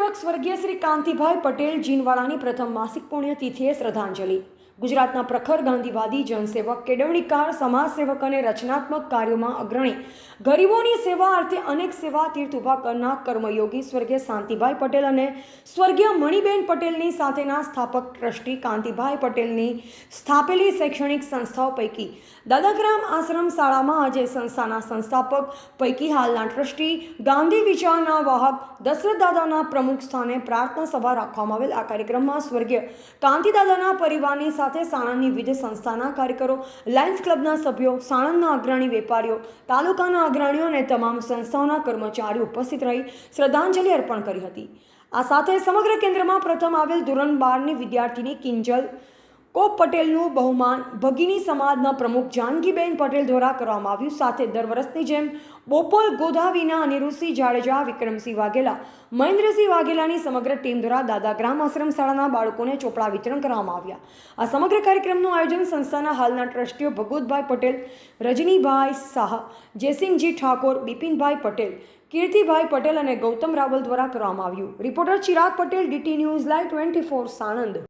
સેવક સ્વર્ગીય શ્રી કાંતિભાઈ પટેલ જીનવાડાની પ્રથમ માસિક પુણ્યતિથિએ શ્રદ્ધાંજલિ। ગુજરાતના પ્રખર ગાંધીવાદી જનસેવક, કેળવણીકાર, સમાજસેવક અને રચનાત્મક કાર્યોમાં અગ્રણી, ગરીબોની સેવા અર્થે અનેક સેવા તીર્થ ઊભા કરનાર કર્મયોગી સ્વર્ગીય શાંતિભાઈ પટેલ અને સ્વર્ગીય મણિબેન પટેલની સાથેના સ્થાપક ટ્રસ્ટી કાંતિભાઈ પટેલની સ્થાપેલી શૈક્ષણિક સંસ્થાઓ પૈકી દાદાગ્રામ આશ્રમ શાળામાં આજે સંસ્થાના સંસ્થાપક પૈકી હાલના ટ્રસ્ટી, ગાંધી વિચારના વાહક દશરથ દાદાના પ્રમુખ સ્થાને પ્રાર્થના સભા રાખવામાં આવેલ। આ કાર્યક્રમમાં સ્વર્ગીય કાંતિદાદાના પરિવારની સાથે સાણંદની વિવિધ સંસ્થાના કાર્યકરો, લાયન્સ ક્લબના સભ્યો, સાણંદના અગ્રણી વેપારીઓ, તાલુકાના અગ્રણીઓ અને તમામ સંસ્થાઓના કર્મચારીઓ ઉપસ્થિત રહી શ્રદ્ધાંજલિ અર્પણ કરી હતી। આ સાથે સમગ્ર કેન્દ્રમાં પ્રથમ આવેલ ધોરણ 12ની વિદ્યાર્થીની કિંજલ કોપ પટેલનું બહુમાન ભગીની સમાજના પ્રમુખ જાનકીબેન પટેલ દ્વારા કરવામાં આવ્યું। સાથે દર વર્ષની જેમ બોપલ ગોધાવીના અનિરુદ્ધસિંહ જાડેજા, વિક્રમસિંહ વાઘેલા, મહેન્દ્રસિંહ વાઘેલાની સમગ્ર ટીમ દ્વારા દાદાગ્રામ આશ્રમ શાળાના બાળકોને ચોપડા વિતરણ કરવામાં આવ્યા। આ સમગ્ર કાર્યક્રમનું આયોજન સંસ્થાના હાલના ટ્રસ્ટીઓ ભગવતભાઈ પટેલ, રજનીભાઈ શાહ, જયસિંહજી ઠાકોર, બિપિનભાઈ પટેલ, કીર્તિભાઈ પટેલ અને ગૌતમ રાવલ દ્વારા કરવામાં આવ્યું। Reporter Chirag Patel, DT news live 24 Sanand.